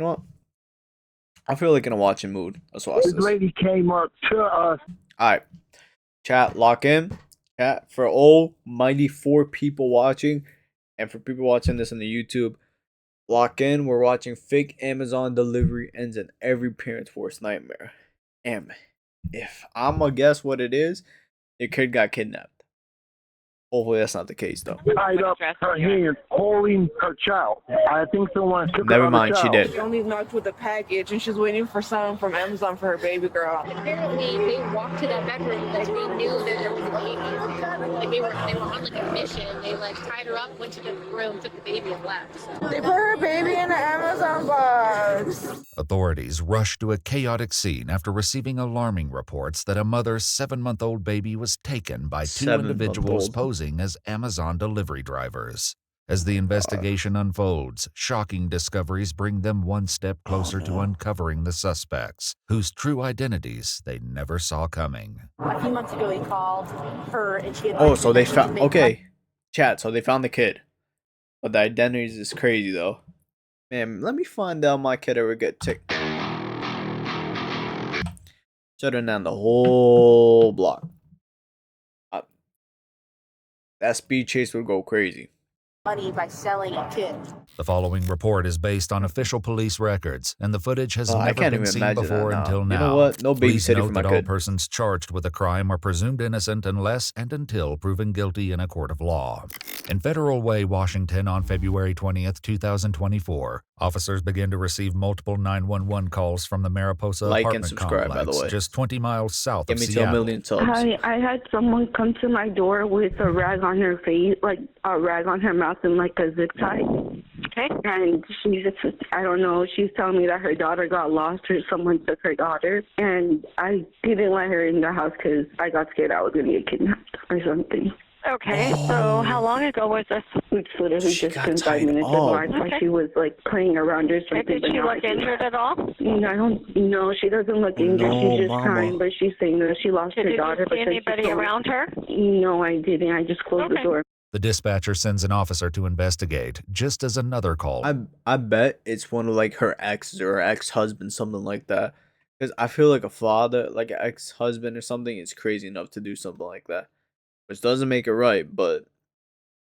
You know what? I feel like in a watching mood. Let's watch This this. lady came up to us. Alright. Chat, lock in. Chat, for almighty 4 people watching, and for people watching this on the YouTube, lock in. We're watching fake Amazon delivery ends in every parent's worst nightmare. And if I'm gonna guess what it is, your kid got kidnapped. Hopefully that's not the case though. Tied up her hands, holding her child. I think someone took Never her other mind, she child. did. She only knocked with a package, and she's waiting for someone from Amazon for her baby girl. Apparently, they walked to that bedroom because they knew that there was a baby in there. Like they were on like a mission. They like tied her up, went to the room, took the baby, and left. So. They put her baby in the Amazon box. Authorities rushed to a chaotic scene after receiving alarming reports that a mother's 7-month-old baby was taken by 2 individuals posing as Amazon delivery drivers. As the investigation unfolds, shocking discoveries bring them one step closer to uncovering the suspects, whose true identities they never saw coming. A few months ago, he called her, and she had So they found, okay, chat, so they found the kid. But the identities is crazy though. Man, let me find out my kid ever get ticked. Shutting down the whole block. That speed chase would go crazy. money by selling a kid. The following report is based on official police records, and the footage has never been seen before until now. You know what? No Please babysitting note for my that kid. all persons charged with a crime are presumed innocent unless and until proven guilty in a court of law. In Federal Way, Washington, on February 20th, 2024, officers began to receive multiple 911 calls from the Mariposa Like and apartment subscribe, by the complex, way. just 20 miles south Give of me 2 Seattle. million subs. Hi, I had someone come to my door with a rag on her face, like a rag on her mouth and like a zip tie. Okay. And she's just, I don't know, she's telling me that her daughter got lost or someone took her daughter. And I didn't let her in the house because I got scared I was going to get kidnapped or something. Okay, so how long ago was this? It's literally She just got been 5 tied minutes up. ago. I thought Okay. she was like playing around or something. Did but she now I look think- injured at all? I don't know. She doesn't look injured. No, She's just mama. crying, but she's saying that she lost Did her you daughter. see anybody around her? No, I didn't. I just closed the Okay. door. The dispatcher sends an officer to investigate, just as another call. I bet it's one of like her exes or her ex-husband, something like that. Because I feel like a father, like an ex-husband or something, is crazy enough to do something like that. Which doesn't make it right, but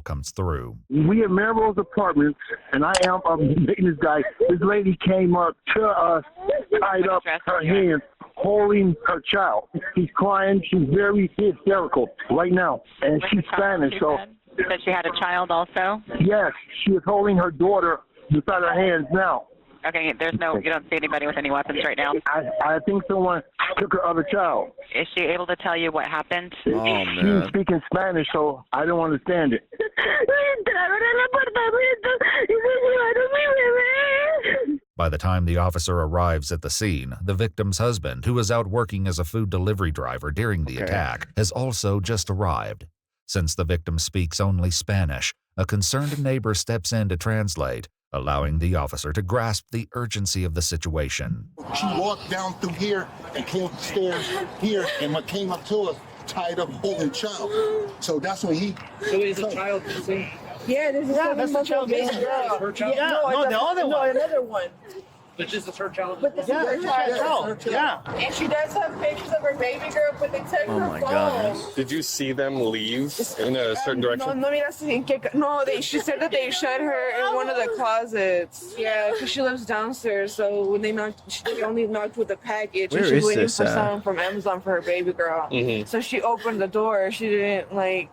comes through. We at Melrose Apartments, and I am a maintenance guy. This lady came up to us, tied up her hands, holding her child. She's crying. She's very hysterical right now, and she's Spanish. So Said she had a child also? yes, she is holding her daughter beside her hands now. Okay, you don't see anybody with any weapons right now. I think someone took her other child. Is she able to tell you what happened? oh She's man. speaking Spanish, so I don't understand it. By the time the officer arrives at the scene, the victim's husband, who was out working as a food delivery driver during the attack, has also just arrived. Since the victim speaks only Spanish, a concerned neighbor steps in to translate, allowing the officer to grasp the urgency of the situation. She walked down through here and came up the stairs here and what came up to us tied up holding child. So that's when he. So is the child missing? Yeah, there's a that's the child baby missing. girl. Her child? Yeah, No, the other one. another one. But this is her child. But this is her child. Yeah. And she does have pictures of her baby girl, but they took Oh her my phone. god. Did you see them leave in a certain direction? No, mira, she said that they shut her in one of the closets. Yeah, because she lives downstairs. So when they only knocked with a package. Where and she's is waiting this for at? someone from Amazon for her baby girl. So she opened the door. She didn't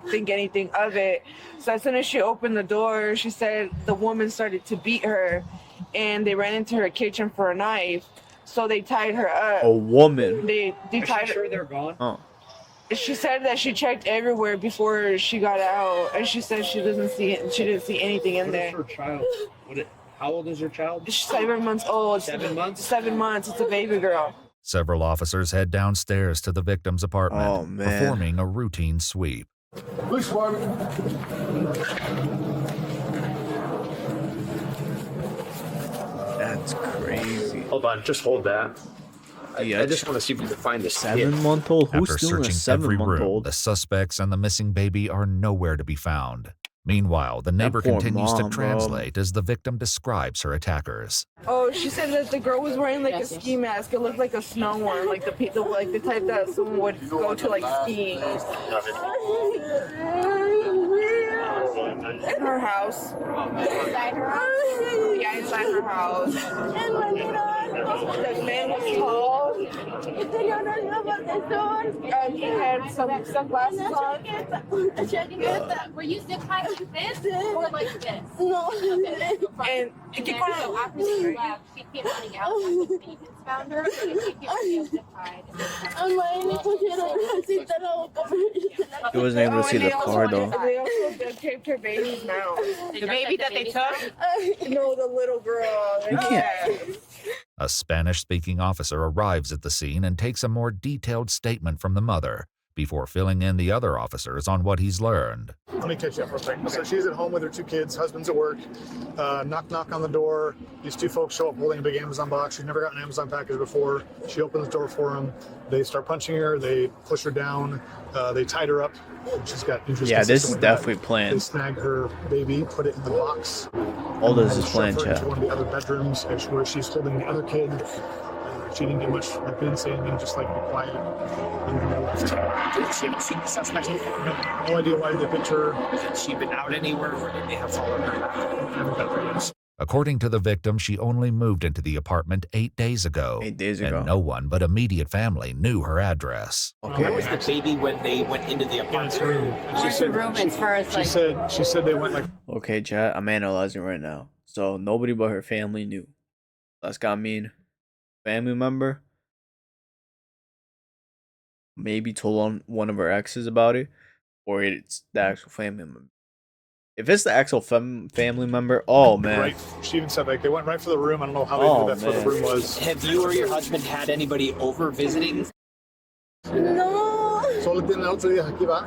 think anything of it. So as soon as she opened the door, she said the woman started to beat her, and they ran into her kitchen for a knife. So they tied her up. A woman. They Are tied you her. sure they're gone? Oh. She said that she checked everywhere before she got out, and she said she didn't see anything in What is there. her child? How old is her child? She's 7 months old. 7 months? 7 months. It's a baby girl. Several officers head downstairs to the victim's apartment, Oh, man. performing a routine sweep. Police department. That's crazy. Hold on, just hold that. Yeah, I just want to see if we can find this kid. 7-month-old? Who's After stealing a searching every room, 7-month-old? the suspects and the missing baby are nowhere to be found. Meanwhile, the neighbor poor continues mom, to bro. translate as the victim describes her attackers. Oh, she said that the girl was wearing like a ski mask. It looked like a snow one, like the type that someone would go to like skiing. In her house. Inside her house? Yeah, inside her house. The man was tall. He had some sunglasses on. Were you zip tied like this or like this? No. And So after she left, she came running out. The agents found her. And she came zip tied. He wasn't able to see the car though. They also taped her baby's mouth. The baby that they took? No, the little girl. You can't. A Spanish-speaking officer arrives at the scene and takes a more detailed statement from the mother before filling in the other officers on what he's learned. Let me catch you up real quick. So she's at home with her 2 kids, husband's at work. Knock, knock on the door. These 2 folks show up holding a big Amazon box. She's never gotten an Amazon package before. She opens the door for them. They start punching her. They push her down. They tied her up. She's got injuries. Yeah, this is consistent with definitely that. They planned. snag her baby, put it in the box. All this and is planned, shove her chat. into one of the other bedrooms where she's holding the other kid. She didn't get much, like, didn't say anything, just like be quiet. She haven't seen the suspect. No idea why they picked her. Has she been out anywhere, or did they have followed her back? According to the victim, she only moved into the apartment 8 days ago. 8 days ago. And no one but immediate family knew her address. Where was the baby when they went into the apartment? She said, she said they went like. Okay, chat. I'm analyzing right now. So nobody but her family knew. That's gotta mean family member maybe told on one of her exes about it, or it's the actual family member. If it's the actual family member, oh man. Right. She even said like they went right for the room. I don't know how they Oh, knew that's where the man. room was. Have you or your husband had anybody over visiting? Solo tiene otro día aquí va.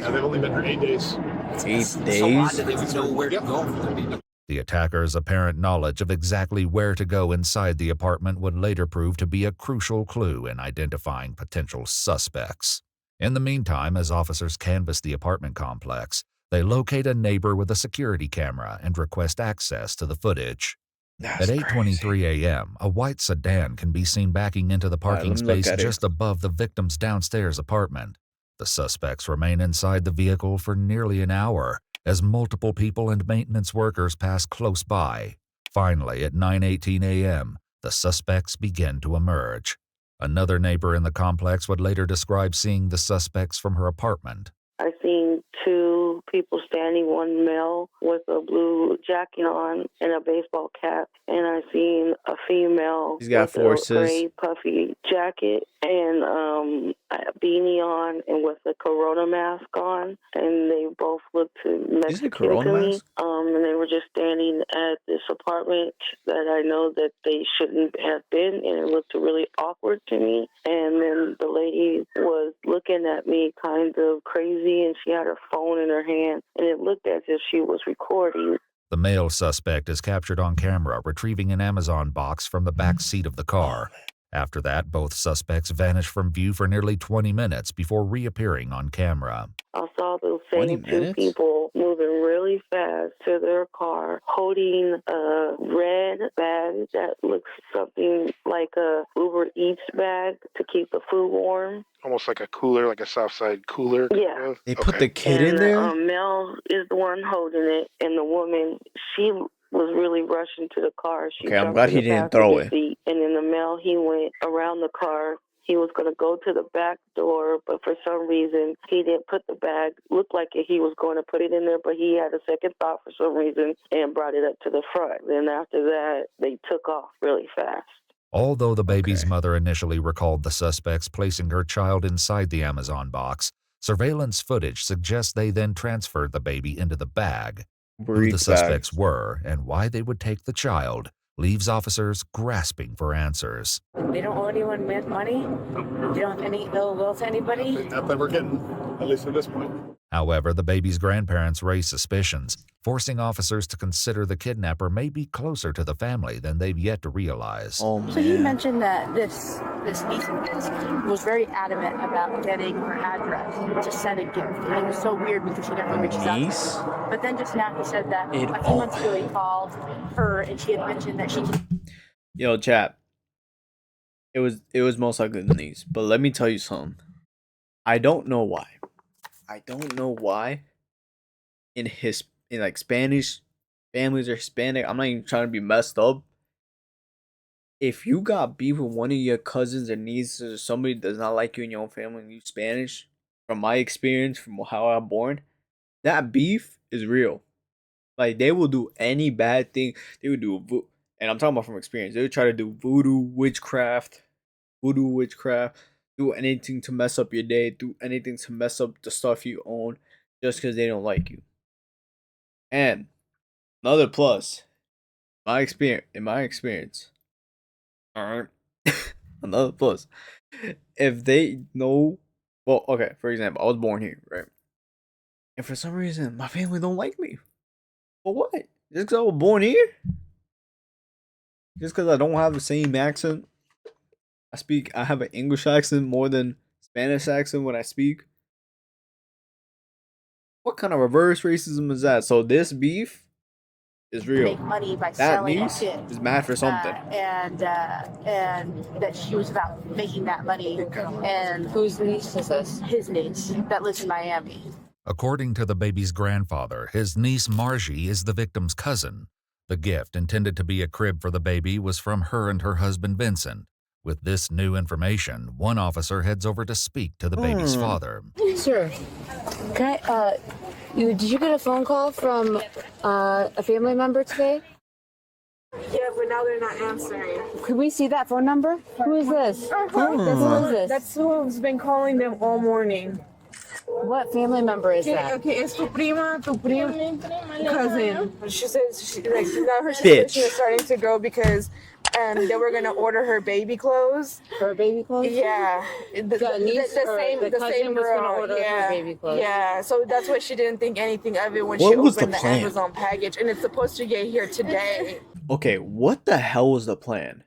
And they've only been here 8 days. 8 So odd days. that they would know where to go for the baby. The attacker's apparent knowledge of exactly where to go inside the apartment would later prove to be a crucial clue in identifying potential suspects. In the meantime, as officers canvass the apartment complex, they locate a neighbor with a security camera and request access to the footage. That's At 8:23 a.m., a white sedan can be seen backing into the parking let me look space at it. just above the victim's downstairs apartment. The suspects remain inside the vehicle for nearly an hour as multiple people and maintenance workers pass close by. Finally, at 9:18 a.m., the suspects begin to emerge. Another neighbor in the complex would later describe seeing the suspects from her apartment. I seen 2 people standing, one male with a blue jacket on and a baseball cap, and I seen a female He's got with forces. a gray puffy jacket and a beanie on and with a Corona mask on, and they both looked Mexican Corona to me. mask? And they were just standing at this apartment that I know that they shouldn't have been, and it looked really awkward to me. And then the lady was looking at me kind of crazy, and she had her phone in her hand, and it looked as if she was recording. The male suspect is captured on camera retrieving an Amazon box from the back seat of the car. After that, both suspects vanish from view for nearly 20 minutes before reappearing on camera. I saw those 20 same 2 minutes? people moving really fast to their car, holding a red bag that looks something like a Uber Eats bag to keep the food warm. Almost like a cooler, like a Southside cooler. Yeah. They put the kid in And there? the male is the one holding it, and the woman, she was really rushing to the car. She Okay, I'm jumped glad in he the didn't throw passenger it. seat, and then the male, he went around the car. He was going to go to the back door, but for some reason, he didn't put the bag. Looked like he was going to put it in there, but he had a second thought for some reason and brought it up to the front. Then after that, they took off really fast. Although the baby's Okay. mother initially recalled the suspects placing her child inside the Amazon box, surveillance footage suggests they then transferred the baby into the bag. Who the Breed suspects bags. were and why they would take the child leaves officers grasping for answers. They don't owe anyone money. They don't have any ill will to anybody. Not that we're getting, at least at this point. However, the baby's grandparents raised suspicions, forcing officers to consider the kidnapper may be closer to the family than they've yet to realize. Oh, So he mentioned that this niece of his was very adamant about getting her address to send a gift. And it was so weird because she never reaches out to Niece? her. But then just now he said that a few months ago he called her and she had mentioned that she Yo, chat. It was most likely the niece, but let me tell you something. I don't know why. In like Spanish families or Hispanic, I'm not even trying to be messed up. If you got beef with one of your cousins or nieces or somebody that does not like you in your own family and you Spanish, from my experience, from how I'm born, that beef is real. Like, they will do any bad thing. They would do, and I'm talking about from experience. They would try to do voodoo witchcraft, do anything to mess up your day, do anything to mess up the stuff you own, just because they don't like you. And another plus, in my experience, alright, another plus, if they know, well, okay, for example, I was born here, right? And for some reason, my family don't like me. For what? Just because I was born here? Just because I don't have the same accent? I have an English accent more than Spanish accent when I speak. What kind of reverse racism is that? So this beef is real. make money by That selling niece shit. is mad for something. And that she was about making that money. And whose niece is this? His niece that lives in Miami. According to the baby's grandfather, his niece Margie is the victim's cousin. The gift, intended to be a crib for the baby, was from her and her husband Vincent. With this new information, one officer heads over to speak to the baby's father. Sir, can I, did you get a phone call from a family member today? Yeah, but now they're not answering. Could we see that phone number? Who is this? Who is this? That's who's been calling them all morning. What family member is that? Okay, it's tu prima, cousin. She says now her Bitch. suspicion is starting to grow because they were gonna order her baby clothes. Her baby clothes? Yeah, the same girl. Order her baby clothes. Yeah, so that's why she didn't think anything of it when What she was opened the the plan? Amazon package, and it's supposed to get here today. Okay, what the hell was the plan?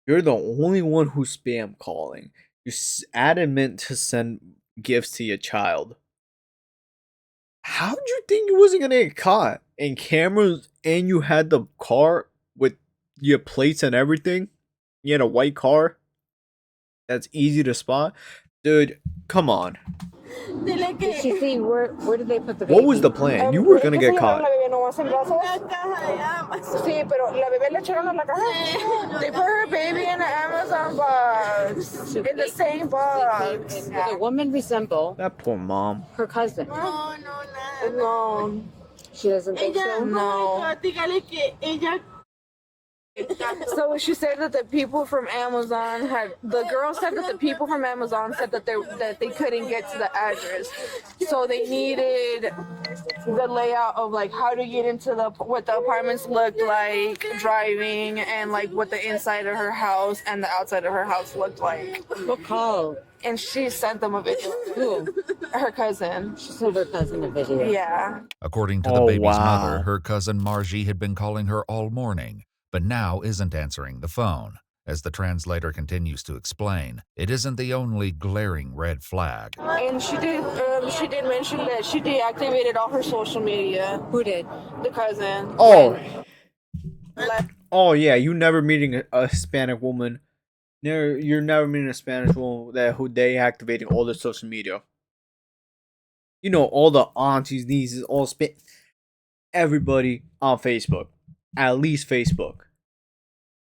You're the only one who's spam calling. You're adamant to send gifts to your child. How did you think you wasn't gonna get caught? And cameras, and you had the car with your plates and everything? You had a white car? That's easy to spot? Dude, come on. Did she see where did they put the baby? What was the plan? You were gonna get caught. Sí, pero la bebé le echaron a la caja. They put her baby in an Amazon box. In the same box. Does the woman resemble That poor mom. her cousin? No. She doesn't think so? No. So she said that the people from Amazon the girl said that the people from Amazon said that they couldn't get to the address. So they needed the layout of like how to get into what the apartments looked like, driving, and like what the inside of her house and the outside of her house looked like. What call? And she sent them a video. Who? Her cousin. She sent her cousin a video. Yeah. According to the baby's mother, her cousin Margie had been calling her all morning, but now isn't answering the phone. As the translator continues to explain, it isn't the only glaring red flag. And she did mention that she deactivated all her social media. Who did? The cousin. Oh yeah, you never meeting a Hispanic woman. You're never meeting a Spanish woman who deactivating all their social media. You know, all the aunties, nieces, everybody on Facebook. At least Facebook.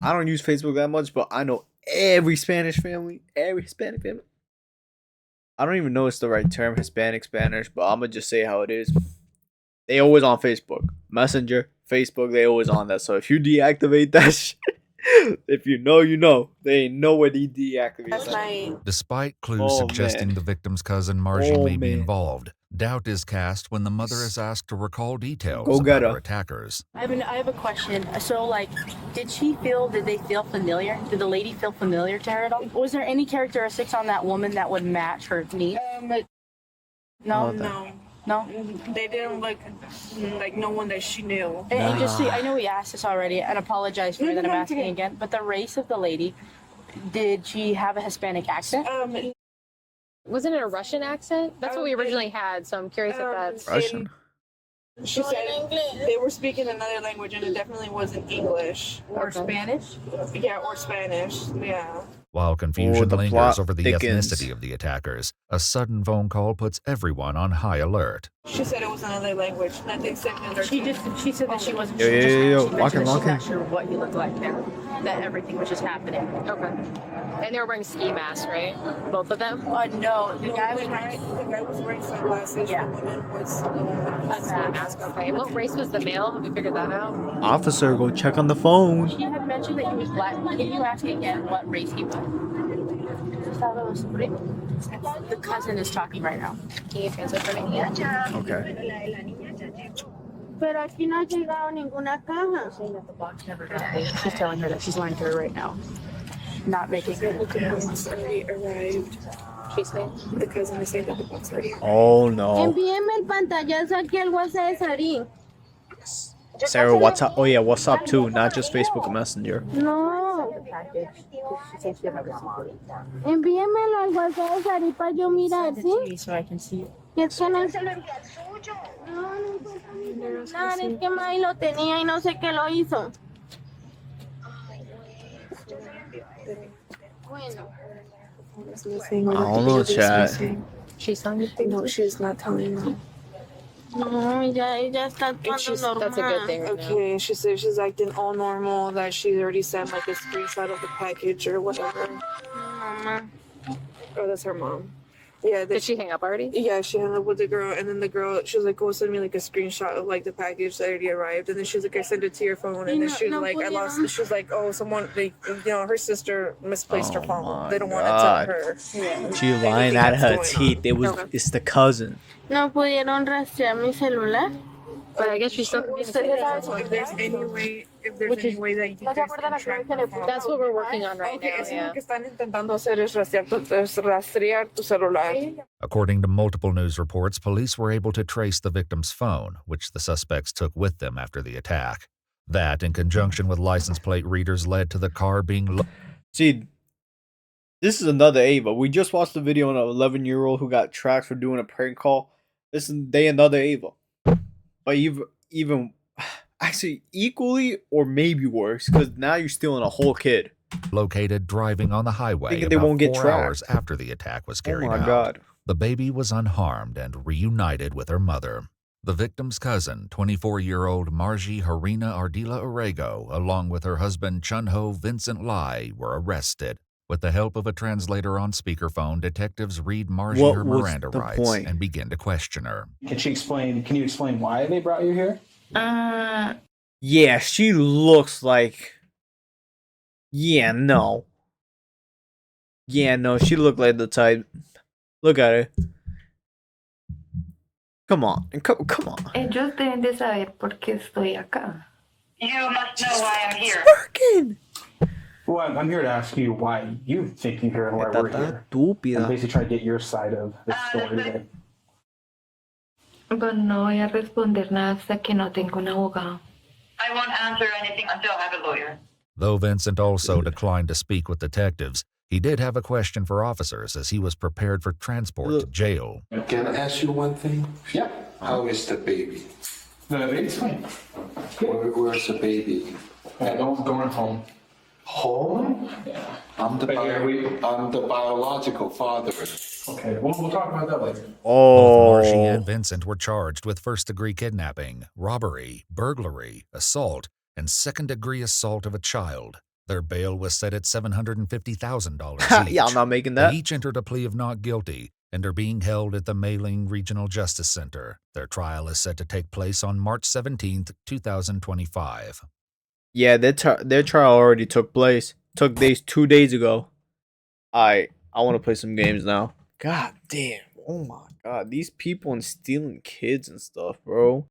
I don't use Facebook that much, but I know every Hispanic family. I don't even know it's the right term, Hispanic Spanish, but I'm gonna just say how it is. They always on Facebook. Messenger, Facebook, they always on that. So if you deactivate that shit, if you know, you know. They ain't no way to deactivate that. Despite clues suggesting the victim's cousin Margie may be involved, doubt is cast when the mother is asked to recall details about her attackers. I have a question. So, like, did they feel familiar? Did the lady feel familiar to her at all? Was there any characteristics on that woman that would match her niece? No. No. They didn't look like no one that she knew. And just see, I know we asked this already, and apologize for that I'm asking again. But the race of the lady, did she have a Hispanic accent? Wasn't it a Russian accent? That's what we originally had, so I'm curious if that's Russian. She said they were speaking another language, and it definitely wasn't English Or Spanish? Yeah, or Spanish. Yeah. While confusion the lingers plot over the thickens. ethnicity of the attackers, a sudden phone call puts everyone on high alert. She said it was another language. Nothing similar. She said that she wasn't Yo, sure. yo, Just yo, yo, she mentioned walking, that she's walking. not sure what he looked like there. That everything was just happening. okay. And they were wearing ski masks, right? Both of them. No, the guy was wearing. The guy was wearing sunglasses. Yeah. The woman was A ski mask. Okay. What race was the male? Have we figured that out? Officer, go check on the phone. She had mentioned that he was black. Can you ask again what race he was? The cousin is talking right now. Can you translate for me? Okay. Pero aquí no ha llegado ninguna caja. She's telling her that she's lying to her right now. Not making her. The box already arrived. She's saying. The cousin is saying that the box already arrived. Oh no. Envíeme el pantallazo aquí al WhatsApp de Sarín. Sarah, what's up? Oh yeah, what's up too? Not just Facebook Messenger. No. Envíemelo al WhatsApp de Sarín para yo mirar, ¿sí? So I can see it. Y es que no se lo envía suyo. No encuentro mi celular. Es que May lo tenía y no sé qué lo hizo. Bueno. Missing, I don't know, chat. She's telling you. No, she's not telling me. No, ella está And actuando normal. That's a good thing. Right now. Okay, she said she's acting all normal, that she already sent like a screenshot of the package or whatever. Mamá. Oh, that's her mom. Yeah, Did she hang up already? Yeah, she hung up with the girl, and then the girl, she was like, "Go send me like a screenshot of like the package that already arrived." And then she was like, "I sent it to your phone." And then she was like, "I lost." She was like, "Oh, someone, like, her sister misplaced her phone. They don't want to tell her." Yeah. She lying out of her teeth. It's the cousin. No pudieron rastrear mi celular. But I guess she's still communicating. So if there's any way, that you guys can track the phone. That's what we're working on right Okay, now. eso es Yeah. lo que están intentando hacer es rastrear tu celular. According to multiple news reports, police were able to trace the victim's phone, which the suspects took with them after the attack. That, in conjunction with license plate readers, led to the car being... See, this is another Ava. We just watched the video on an 11-year-old who got tracked for doing a prank call. This is another Ava. But even actually equally or maybe worse, because now you're stealing a whole kid. Located driving on the highway Thinking they about won't get 4 tracked. hours after the attack was carried Oh my out. God. The baby was unharmed and reunited with her mother. The victim's cousin, 24-year-old Margie Harina Ardila Orego, along with her husband Chunho Vincent Lai, were arrested. With the help of a translator on speakerphone, detectives read Margie What her was Miranda the rights point? and begin to question her. Can you explain why they brought you here? Yeah, she looks like... Yeah, no. Yeah, no, she looked like the type... Look at her. Come on, come on. Ellos deben de saber por qué estoy acá. You must know why I'm here. Working. Well, I'm here to ask you why you think you're here and why we're here. Estúpida. I'm basically trying to get your side of the story today. Pues no voy a responder nada hasta que no tenga un abogado. I won't answer anything until I have a lawyer. Though Vincent also declined to speak with detectives, he did have a question for officers as he was prepared for transport to jail. Can I ask you one thing? Yeah. How is the baby? The baby's fine. Where's the baby? Going home. Home? Yeah. I'm the biological father. Okay, we'll talk about that later. Both Margie and Vincent were charged with first-degree kidnapping, robbery, burglary, assault, and second-degree assault of a child. Their bail was set at $750,000 each. Yeah, I'm not making that. They each entered a plea of not guilty and are being held at the Mei Ling Regional Justice Center. Their trial is set to take place on March 17th, 2025. Yeah, their trial already took place. Took days 2 days ago. I want to play some games now. God damn. Oh my God. These people and stealing kids and stuff, bro.